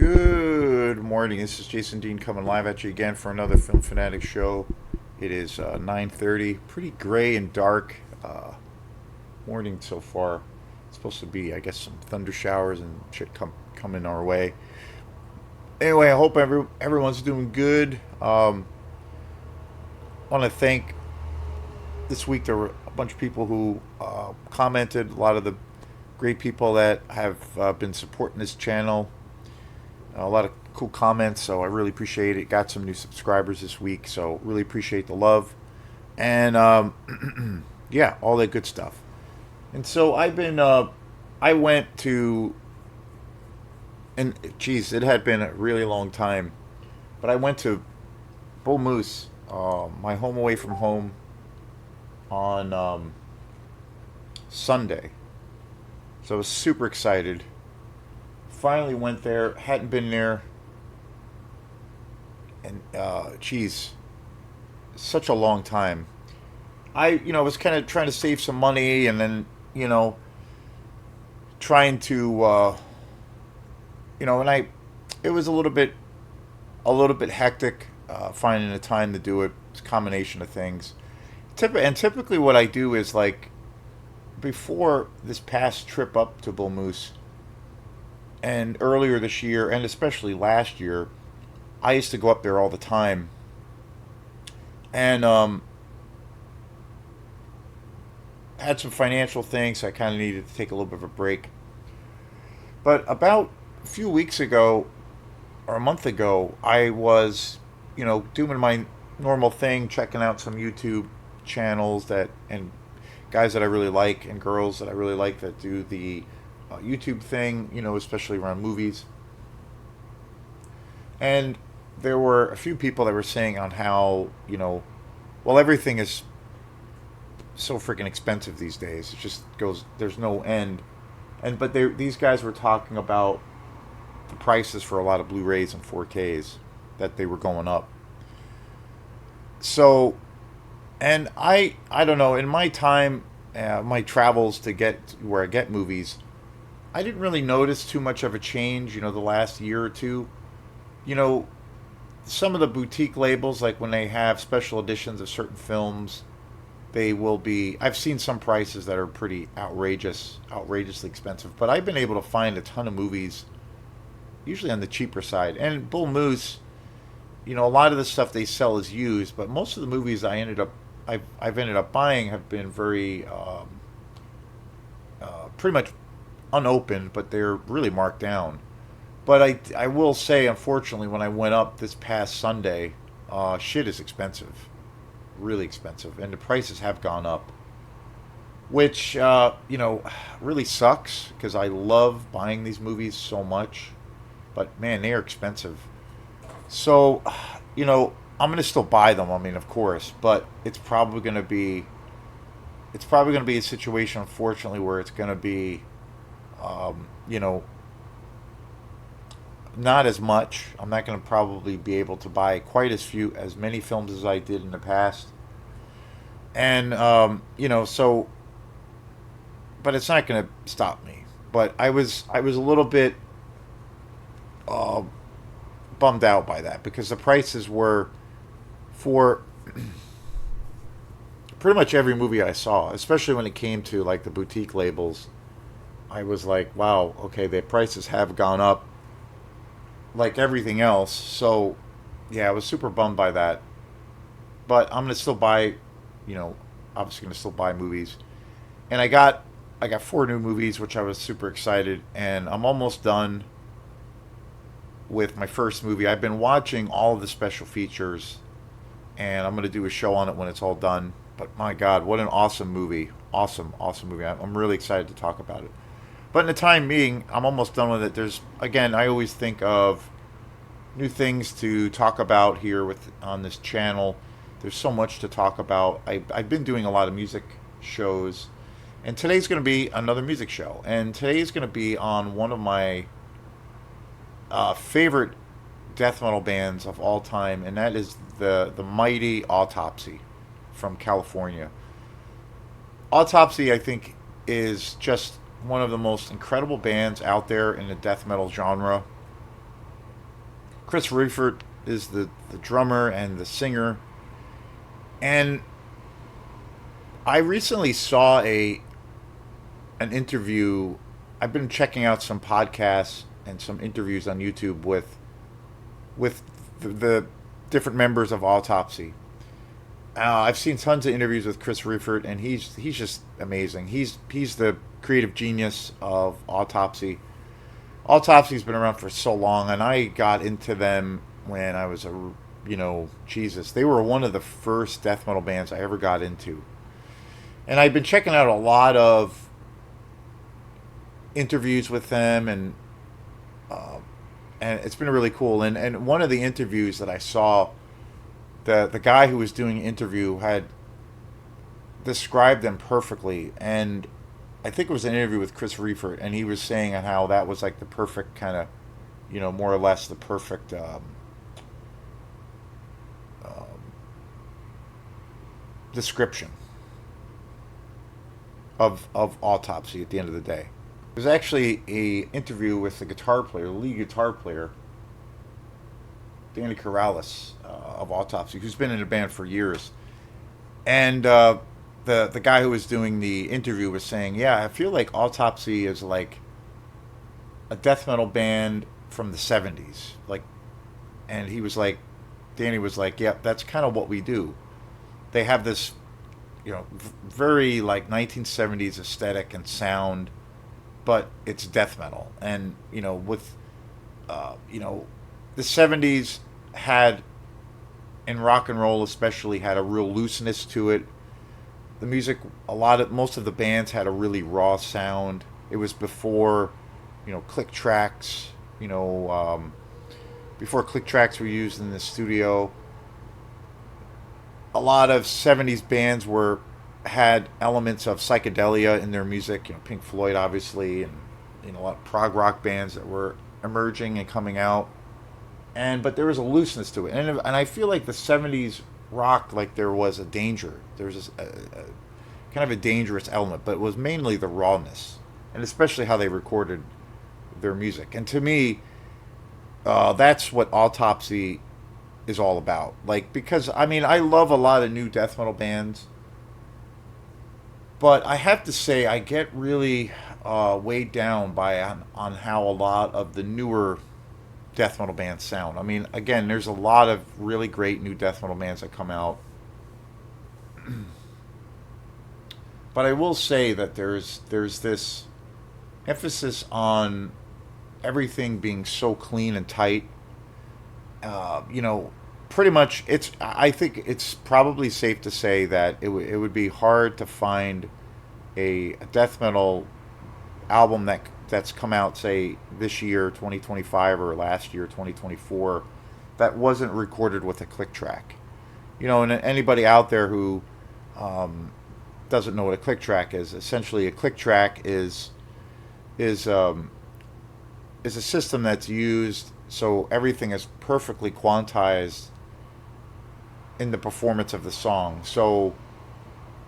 Good morning. This is Jason Dean coming live at you again for another Film Fanatic show. It is 9:30, pretty gray and dark morning so far. It's supposed to be, I guess, some thunder showers and shit coming our way. Anyway, I hope everyone's doing good. Want to thank this week. There were a bunch of people who commented. A lot of the great people that have been supporting this channel. A lot of cool comments, so I really appreciate it. Got some new subscribers this week, so really appreciate the love. And yeah, all that good stuff. And so I went to, and geez, it had been a really long time, but I went to Bull Moose, my home away from home, on Sunday. So I was super excited. Finally went there. Hadn't been there, and geez, such a long time. Was kind of trying to save some money, and then trying to, and it was a little bit hectic finding the time to do it. It's a combination of things. And typically, what I do is like before this past trip up to Bull Moose and earlier this year, and especially last year, I used to go up there all the time. And had some financial things, so I kind of needed to take a little bit of a break. But about a few weeks ago, or a month ago, I was, doing my normal thing, checking out some YouTube channels and guys that I really like and girls that I really like that do the YouTube thing, especially around movies. And there were a few people that were saying on how, well, everything is so freaking expensive these days. It just goes, there's no end. But these guys were talking about the prices for a lot of Blu-rays and 4Ks, that they were going up. So, and I don't know, in my time, my travels to get where I get movies, I didn't really notice too much of a change, the last year or two. You know, some of the boutique labels, like when they have special editions of certain films, they will be. I've seen some prices that are pretty outrageously expensive, but I've been able to find a ton of movies, usually on the cheaper side. And Bull Moose, a lot of the stuff they sell is used, but most of the movies I've ended up buying have been very pretty much unopened, but they're really marked down. But I will say, unfortunately, when I went up this past Sunday, shit is expensive, really expensive, and the prices have gone up, which really sucks because I love buying these movies so much, but man, they are expensive. So, I'm gonna still buy them. I mean, of course, but it's probably gonna be a situation, unfortunately, where it's gonna be, um, you know, not as much. I'm not going to probably be able to buy quite as many films as I did in the past, and so, but it's not going to stop me. But I was a little bit uh, bummed out by that because the prices were for pretty much every movie I saw, especially when it came to like the boutique labels. I was like, wow, okay, the prices have gone up like everything else. So, yeah, I was super bummed by that. But I'm gonna still buy, you know, obviously gonna still buy movies. And I got four new movies, which I was super excited, and I'm almost done with my first movie. I've been watching all of the special features, and I'm gonna do a show on it when it's all done. But my God, what an awesome movie! Awesome, awesome movie. I'm really excited to talk about it. But in the time being, I'm almost done with it. There's again, I always think of new things to talk about here with on this channel. There's so much to talk about. I've been doing a lot of music shows, and today's going to be another music show. And today's going to be on one of my favorite death metal bands of all time, and that is the mighty Autopsy from California. Autopsy, I think, is just one of the most incredible bands out there in the death metal genre. Chris Reifert is the drummer and the singer. And I recently saw a an interview. I've been checking out some podcasts and some interviews on YouTube with the different members of Autopsy. I've seen tons of interviews with Chris Reifert, and he's just amazing. He's the creative genius of Autopsy. Autopsy's been around for so long, and I got into them when I was Jesus, they were one of the first death metal bands I ever got into, and I've been checking out a lot of interviews with them, uh, and it's been really cool. And one of the interviews that I saw, the guy who was doing the interview had described them perfectly, and I think it was an interview with Chris Reifert, and he was saying on how that was like the perfect kind of, more or less the perfect um, description of Autopsy at the end of the day. There's actually a interview with the guitar player, the lead guitar player, Danny Corrales of Autopsy, who's been in the band for years, and the guy who was doing the interview was saying, "Yeah, I feel like Autopsy is like a death metal band from the '70s." Like, and he was like, Danny was like, "Yeah, that's kind of what we do." They have this, very like 1970s aesthetic and sound, but it's death metal, and with uh, you know, the '70s had, in rock and roll especially, had a real looseness to it. The music, most of the bands had a really raw sound. It was before, click tracks. Before click tracks were used in the studio. A lot of '70s bands had elements of psychedelia in their music. Pink Floyd, obviously, and a lot of prog rock bands that were emerging and coming out. But there was a looseness to it, and I feel like the '70s rock, like there was a danger. There was a kind of a dangerous element, but it was mainly the rawness, and especially how they recorded their music. And to me, that's what Autopsy is all about. Like, because I mean, I love a lot of new death metal bands, but I have to say I get really weighed down by on how a lot of the newer death metal bands sound. I mean, again, there's a lot of really great new death metal bands that come out. But I will say that there's this emphasis on everything being so clean and tight. Pretty much it's. I think it's probably safe to say that it would be hard to find a death metal album that's come out, say, this year 2025 or last year 2024, that wasn't recorded with a click track. And anybody out there who um, doesn't know what a click track is, essentially a click track is um, is a system that's used so everything is perfectly quantized in the performance of the song. So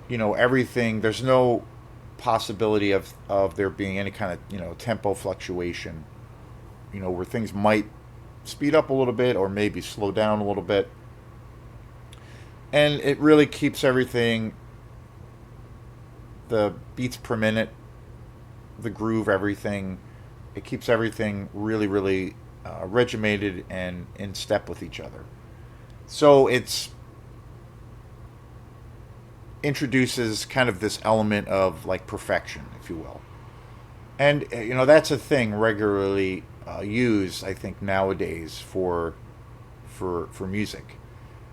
everything, there's no possibility of there being any kind of tempo fluctuation, where things might speed up a little bit or maybe slow down a little bit, and it really keeps everything, the beats per minute, the groove, everything, it keeps everything really, really regimented and in step with each other. So it's introduces kind of this element of like perfection, if you will. And that's a thing regularly used, I think, nowadays for music.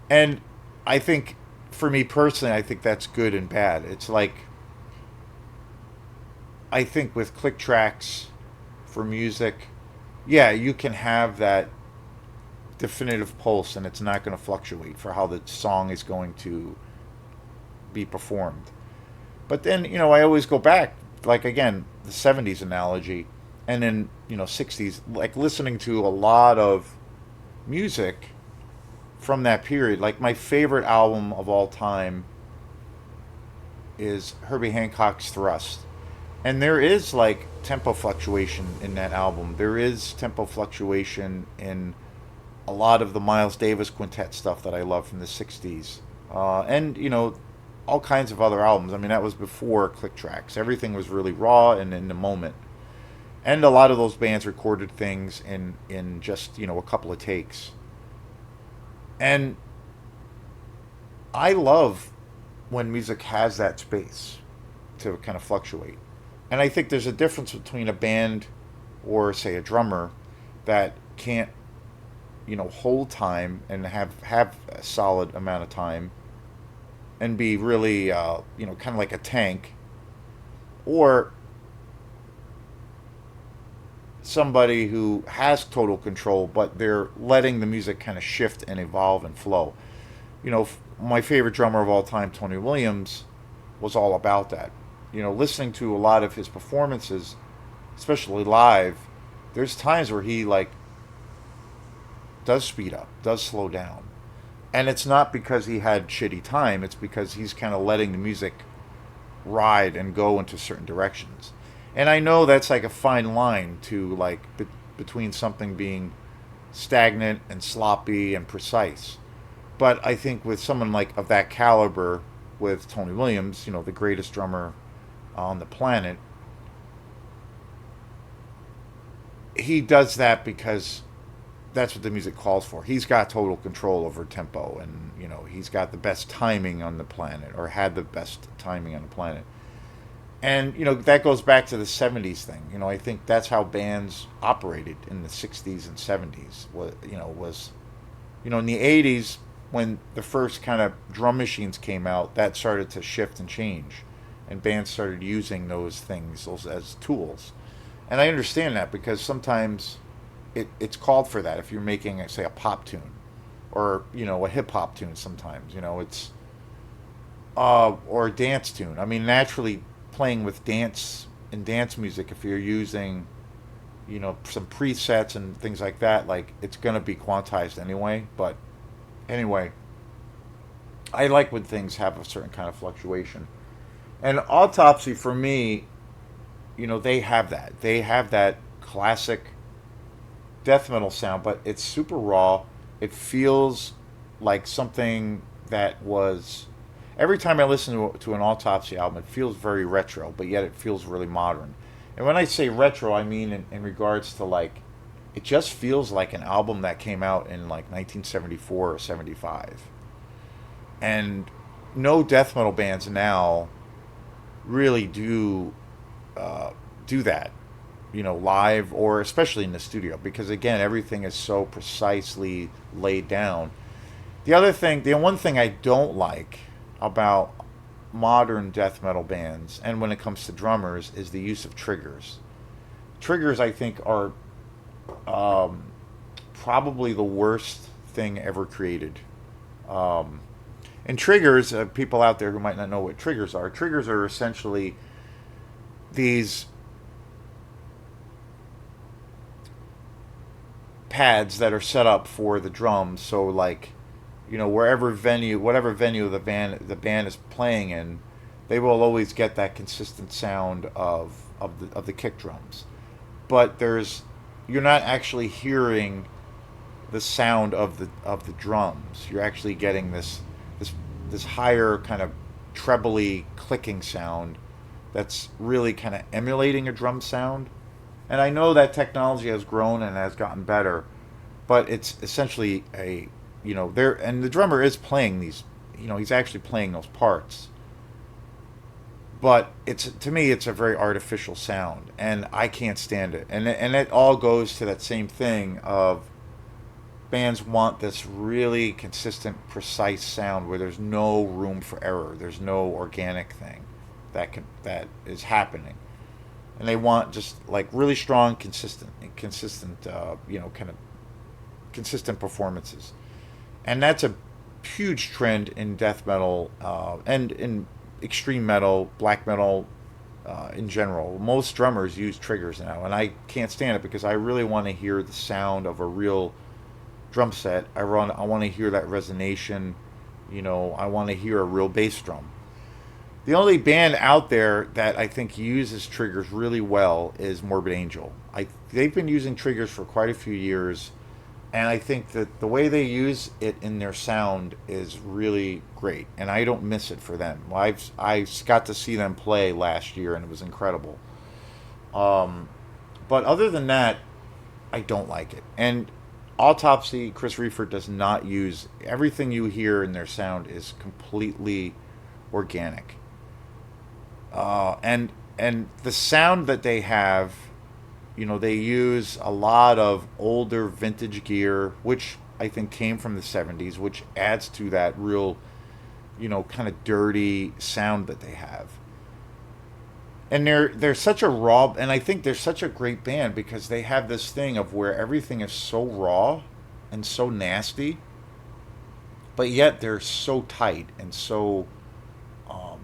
And I think, for me personally, I think that's good and bad. It's like, I think with click tracks for music, yeah, you can have that definitive pulse, and it's not going to fluctuate for how the song is going to be performed. But then, I always go back, like, again, the '70s analogy, and then '60s, like listening to a lot of music from that period. Like, my favorite album of all time is Herbie Hancock's Thrust. And there is like tempo fluctuation in that album. There is tempo fluctuation in a lot of the Miles Davis quintet stuff that I love from the 60s. And, all kinds of other albums. I mean, that was before click tracks. Everything was really raw and in the moment. And a lot of those bands recorded things in just, a couple of takes. And I love when music has that space to kind of fluctuate. And I think there's a difference between a band or, say, a drummer that can't, hold time and have a solid amount of time and be really, kind of like a tank, or somebody who has total control, but they're letting the music kind of shift and evolve and flow. My favorite drummer of all time, Tony Williams, was all about that. Listening to a lot of his performances, especially live, there's times where he like does speed up, does slow down. And it's not because he had shitty time, it's because he's kind of letting the music ride and go into certain directions. And I know that's like a fine line to like between something being stagnant and sloppy and precise. But I think with someone like of that caliber, with Tony Williams, the greatest drummer on the planet, he does that because that's what the music calls for. He's got total control over tempo, and he's got the best timing on the planet, or had the best timing on the planet. And that goes back to the '70s thing. I think that's how bands operated in the '60s and '70s. Was in the '80s when the first kind of drum machines came out, that started to shift and change, and bands started using those things as tools. And I understand that because sometimes it's called for that. If you're making, say, a pop tune, or a hip hop tune, sometimes it's or a dance tune. I mean, naturally, playing with dance and dance music, if you're using some presets and things like that, like it's going to be quantized anyway. But anyway, I like when things have a certain kind of fluctuation. And Autopsy, for me, they have that. They have that classic death metal sound, but it's super raw. It feels like something that was. Every time I listen to an Autopsy album, it feels very retro, but yet it feels really modern. And when I say retro, I mean in regards to like, it just feels like an album that came out in like 1974 or 75. And no death metal bands now really do that, live, or especially in the studio, because again, everything is so precisely laid down. The one thing I don't like about modern death metal bands, and when it comes to drummers, is the use of triggers. Triggers, I think, are probably the worst thing ever created. And triggers, people out there who might not know what triggers are essentially these pads that are set up for the drums. So like, whatever venue the band is playing in, they will always get that consistent sound of the kick drums. But you're not actually hearing the sound of the drums. You're actually getting this higher kind of trebly clicking sound that's really kind of emulating a drum sound. And I know that technology has grown and has gotten better, but it's essentially there, and the drummer is playing these, he's actually playing those parts. But to me, it's a very artificial sound, and I can't stand it. And it all goes to that same thing of bands want this really consistent, precise sound where there's no room for error. There's no organic thing that is happening, and they want just like really strong, consistent, kind of consistent performances. And that's a huge trend in death metal, and in extreme metal, black metal, in general. Most drummers use triggers now, and I can't stand it because I really want to hear the sound of a real drum set. I want to hear that resonation. I want to hear a real bass drum. The only band out there that I think uses triggers really well is Morbid Angel. They've been using triggers for quite a few years. And I think that the way they use it in their sound is really great, and I don't miss it for them. I got to see them play last year, and it was incredible. Um, but other than that, I don't like it. And Autopsy, Chris Reefer does not use everything you hear in their sound is completely organic. And the sound that they have, they use a lot of older vintage gear, which I think came from the 70s, which adds to that real, kind of dirty sound that they have. And they're such a raw, and I think they're such a great band because they have this thing of where everything is so raw and so nasty, but yet they're so tight and so um,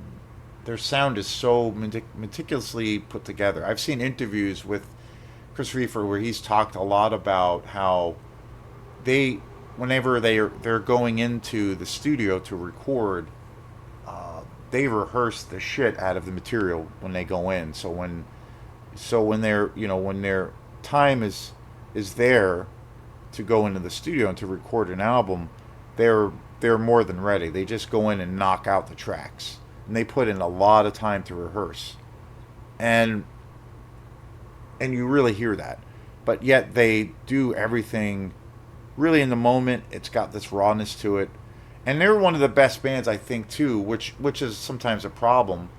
their sound is so meticulously put together. I've seen interviews with Chris Reefer where he's talked a lot about how they, whenever they're going into the studio to record, they rehearse the shit out of the material when they go in. So when they're when their time is there to go into the studio and to record an album, they're they're more than ready. They just go in and knock out the tracks, and they put in a lot of time to rehearse, and you really hear that. But yet they do everything really in the moment. It's got this rawness to it, and they're one of the best bands I think too, which is sometimes a problem.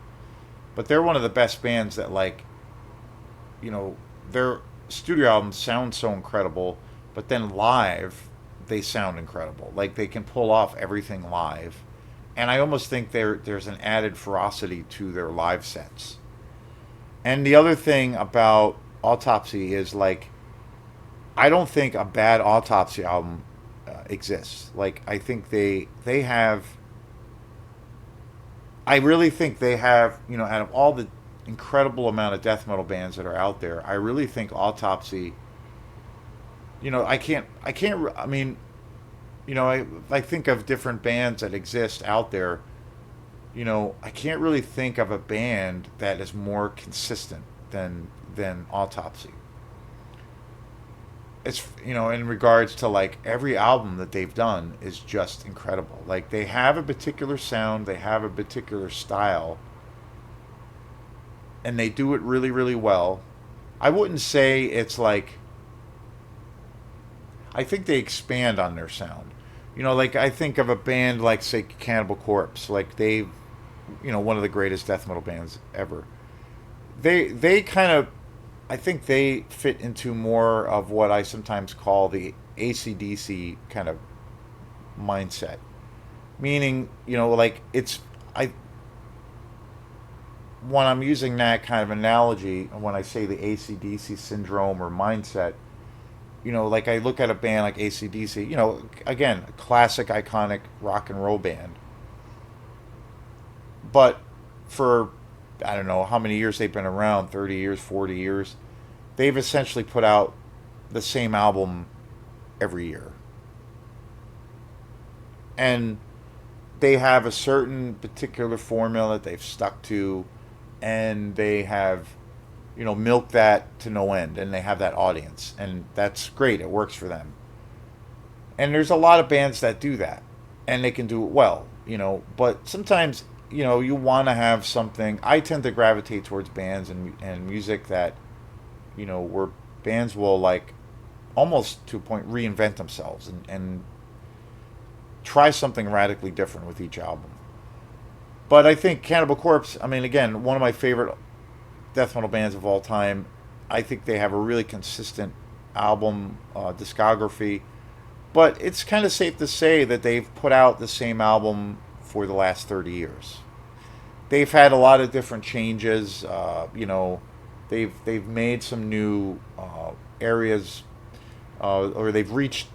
But they're one of the best bands that you know their studio albums sound so incredible, but then live they sound incredible. Like they can pull off everything live, and I almost think there's an added ferocity to their live sets. And the other thing about Autopsy is I don't think a bad Autopsy album exists. Like I think they have. I really think they have. Out of all the incredible amount of death metal bands that are out there, I really think Autopsy. I mean, I think of different bands that exist out there. I can't really think of a band that is more consistent than Autopsy. It's in regards to every album that they've done is just incredible. Like they have a particular sound, they have a particular style, and they do it really really well. I wouldn't say it's I think they expand on their sound. I think of a band like say Cannibal Corpse, one of the greatest death metal bands ever. They kind of I think they fit into more of what I sometimes call the ACDC kind of mindset. Meaning, it's I when I'm using that kind of analogy when I say the ACDC syndrome or mindset, I look at a band like ACDC, again, a classic iconic rock and roll band. But for I don't know how many years they've been around, 30 years, 40 years, they've essentially put out the same album every year. And they have a certain particular formula that they've stuck to, and they have, milked that to no end, and they have that audience. And that's great, it works for them. And there's a lot of bands that do that, and they can do it well, but sometimes you want to have something. I tend to gravitate towards bands and music that, where bands will almost to a point reinvent themselves and try something radically different with each album. But I think Cannibal Corpse, I mean, again, one of my favorite death metal bands of all time. I think they have a really consistent album discography, but it's kind of safe to say that they've put out the same album for the last 30 years. They've had a lot of different changes. They've made some new areas, or they've reached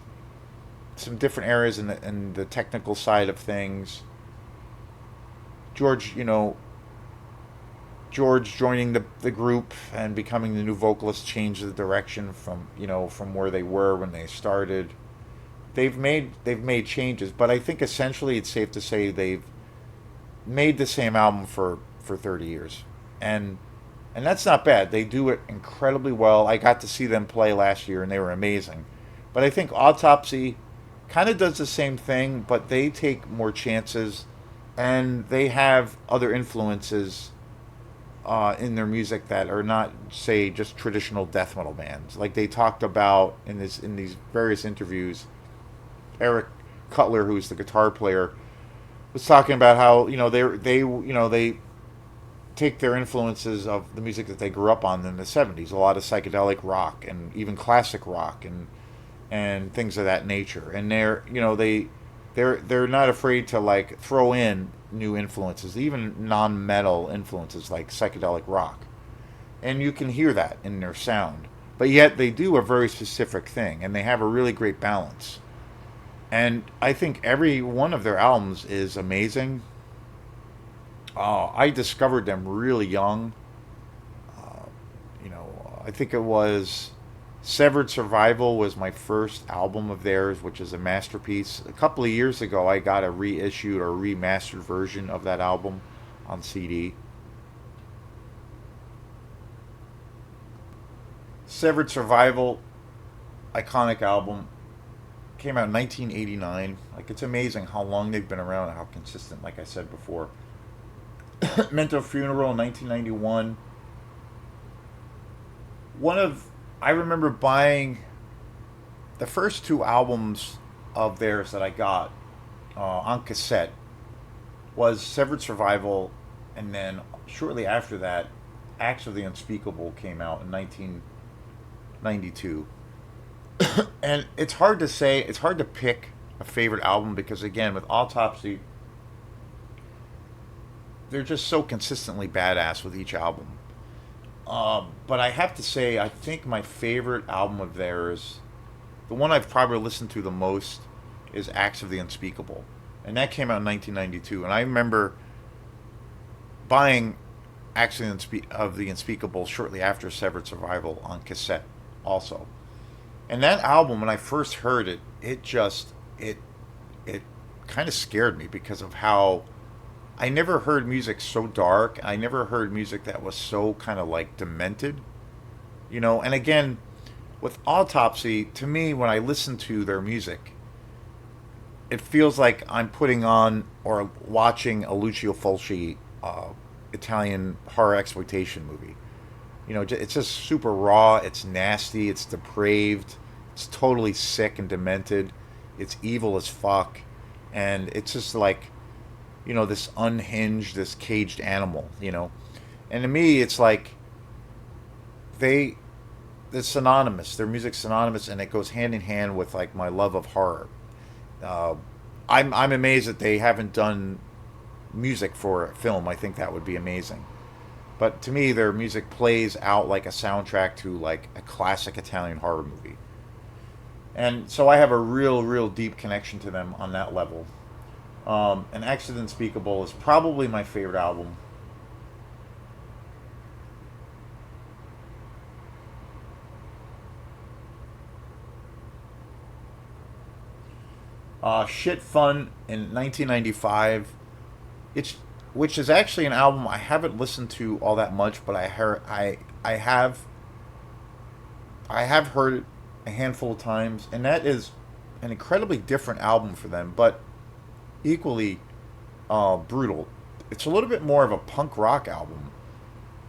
some different areas in the technical side of things. George, George joining the group and becoming the new vocalist changed the direction from where they were when they started. They've made changes, but I think essentially it's safe to say they've made the same album for 30 years, and that's not bad. They do it incredibly well. I got to see them play last year, and they were amazing. But I think Autopsy kind of does the same thing, but they take more chances, and they have other influences in their music that are not, say, just traditional death metal bands. Like they talked about in these various interviews, Eric Cutler, who's the guitar player, was talking about how they take their influences of the music that they grew up on in the 70s, a lot of psychedelic rock and even classic rock and things of that nature. And they're not afraid to like throw in new influences, even non-metal influences like psychedelic rock. And you can hear that in their sound. But yet they do a very specific thing and they have a really great balance. And I think every one of their albums is amazing. I discovered them really young. I think it was Severed Survival was my first album of theirs, which is a masterpiece. A couple of years ago, I got a reissued or remastered version of that album on CD. Severed Survival, iconic album, came out in 1989. Like, it's amazing how long they've been around and how consistent, like I said before. Mental Funeral in 1991. One of I remember buying the first two albums of theirs that I got on cassette was Severed Survival, and then shortly after that, Acts of the Unspeakable came out in 1992. And it's hard to say, it's hard to pick a favorite album because, again, with Autopsy, they're just so consistently badass with each album. But I have to say, I think my favorite album of theirs, the one I've probably listened to the most, is Acts of the Unspeakable. And that came out in 1992. And I remember buying Acts of the Unspeakable shortly after Severed Survival on cassette also. And that album, when I first heard it, it kind of scared me because of how I never heard music so dark. I never heard music that was so kind of like demented, And again, with Autopsy, to me, when I listen to their music, it feels like I'm putting on or watching a Lucio Fulci Italian horror exploitation movie. It's just super raw. It's nasty. It's depraved. It's totally sick and demented. It's evil as fuck, and it's just like, this unhinged, this caged animal. And to me, it's like it's synonymous. Their music's synonymous, and it goes hand in hand with like my love of horror. Uh, I'm amazed that they haven't done music for a film. I think that would be amazing. But to me, their music plays out like a soundtrack to like a classic Italian horror movie. And so I have a real, real deep connection to them on that level. And Acts of the Unspeakable is probably my favorite album. Shit Fun in 1995. It's which is actually an album I haven't listened to all that much, but I have heard it a handful of times, and that is an incredibly different album for them, but equally brutal. It's a little bit more of a punk rock album,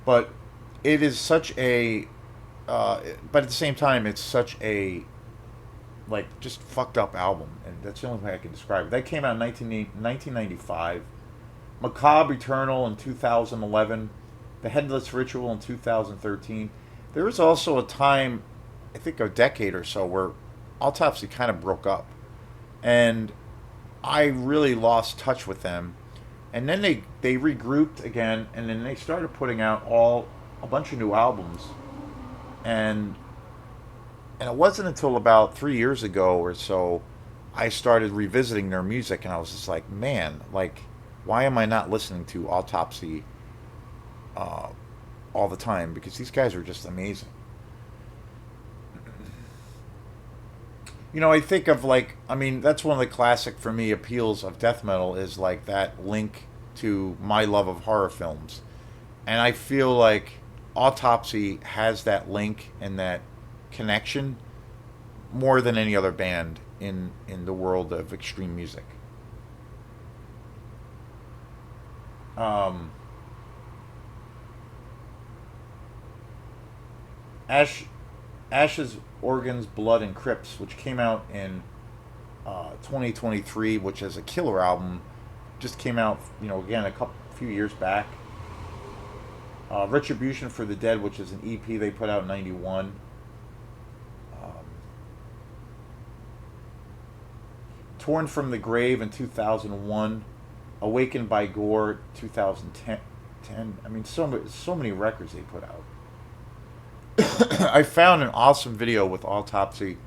but it is such a, but at the same time, it's such a, like, just fucked up album, and that's the only way I can describe it. That came out in 1995. Macabre Eternal in 2011. The Headless Ritual in 2013. There was also a time, I think a decade or so, where Autopsy kind of broke up. And I really lost touch with them. And then they regrouped again, and then they started putting out a bunch of new albums. And it wasn't until about 3 years ago or so I started revisiting their music, and I was just like, man, like, why am I not listening to Autopsy all the time? Because these guys are just amazing. I think of like, I mean, that's one of the classic for me appeals of death metal is like that link to my love of horror films. And I feel like Autopsy has that link and that connection more than any other band in the world of extreme music. Um, Ash, Ash's Organs, Blood, and Crypts, which came out in 2023, which is a killer album, just came out, again, few years back. Retribution for the Dead, which is an EP they put out in '91. Um, Torn from the Grave in 2001. Awakened by Gore 2010. I mean, so many records they put out. I found an awesome video with Autopsy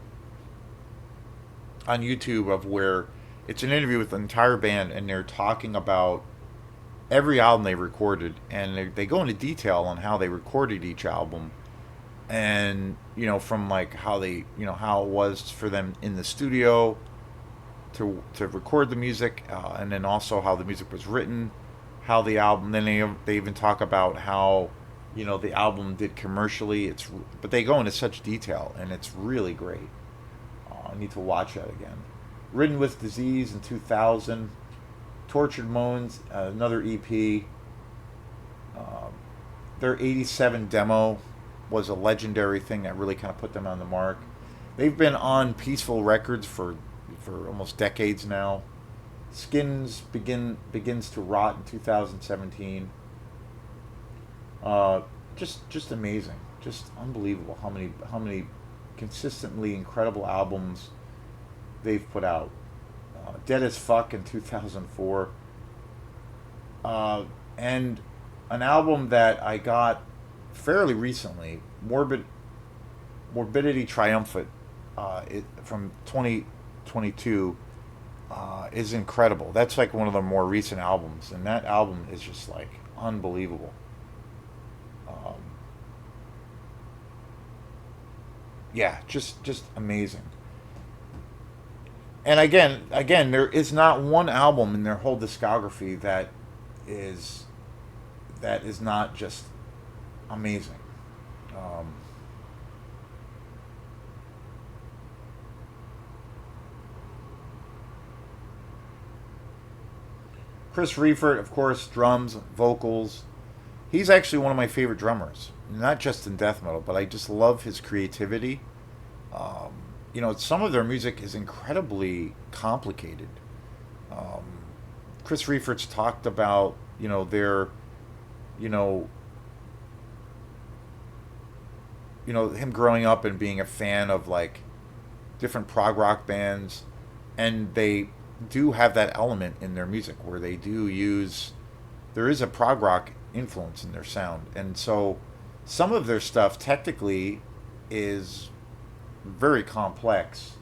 on YouTube of where it's an interview with the entire band, and they're talking about every album they recorded, and they go into detail on how they recorded each album, and from like how how it was for them in the studio to record the music, and then also how the music was written, how the album. Then they even talk about how the album did commercially. But they go into such detail, and it's really great. I need to watch that again. Ridden with Disease in 2000. Tortured Moans, another EP. Their '87 demo was a legendary thing that really kind of put them on the mark. They've been on Peaceful Records for almost decades now. Skins begins to rot in 2017. Just amazing, just unbelievable how many consistently incredible albums they've put out. Dead as Fuck in 2004, and an album that I got fairly recently, Morbidity Triumphant, from 2022, is incredible. That's like one of the more recent albums, and that album is just like unbelievable. Um, yeah, just amazing. And again, there is not one album in their whole discography is that is not just amazing. Um, Chris Reifert, of course, drums, vocals. He's actually one of my favorite drummers, not just in death metal, but I just love his creativity. Um, some of their music is incredibly complicated. Um, Chris Reifert's talked about, their, you know, him growing up and being a fan of like different prog rock bands, and they do have that element in their music where they do use there is a prog rock influence in their sound, and so some of their stuff technically is very complex.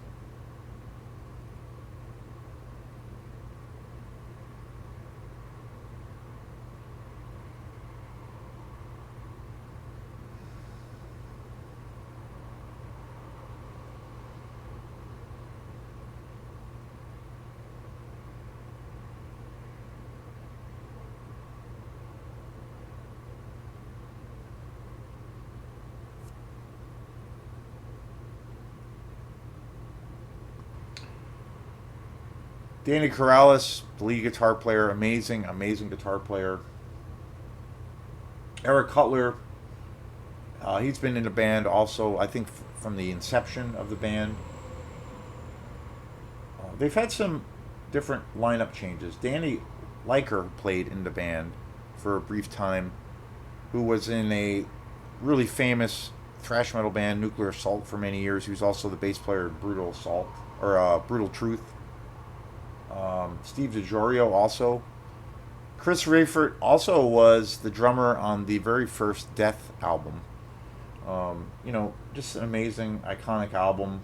Danny Corrales, lead guitar player, amazing guitar player. Eric Cutler, he's been in the band also, I think, from the inception of the band. They've had some different lineup changes. Danny Liker played in the band for a brief time, who was in a really famous thrash metal band, Nuclear Assault, for many years. He was also the bass player of Brutal Assault, or Brutal Truth. Steve DiGiorio also. Chris Rayford also was the drummer on the very first Death album. Just an amazing, iconic album.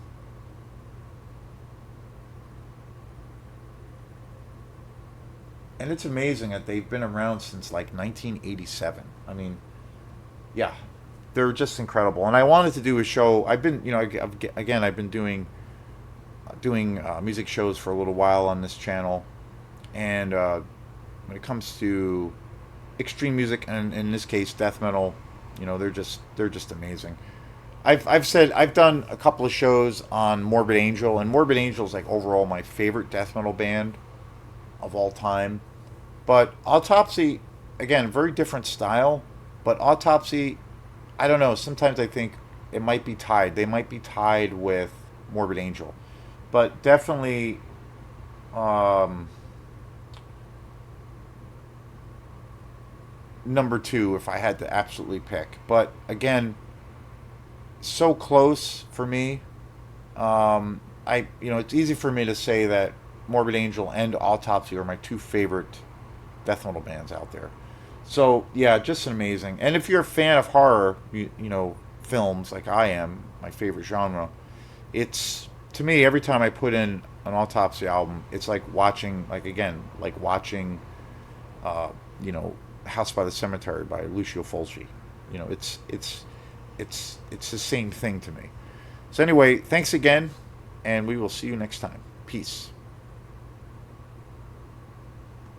And it's amazing that they've been around since like 1987. I mean, yeah, they're just incredible. And I wanted to do a show. I've been, again, I've been doing music shows for a little while on this channel, and when it comes to extreme music, and in this case death metal, they're just amazing. I've said I've done a couple of shows on Morbid Angel, and Morbid Angel is like overall my favorite death metal band of all time. But Autopsy, again, very different style. But Autopsy, I don't know. Sometimes I think it might be tied. They might be tied with Morbid Angel, but definitely um, number two if I had to absolutely pick. But again, so close for me. It's easy for me to say that Morbid Angel and Autopsy are my two favorite death metal bands out there. So yeah, just amazing. And if you're a fan of horror, films like I am, my favorite genre, it's to me every time I put in an Autopsy album, it's like watching, like again, like watching, uh, you know, House by the Cemetery by Lucio Fulci. It's the same thing to me. So anyway, thanks again, and we will see you next time. Peace.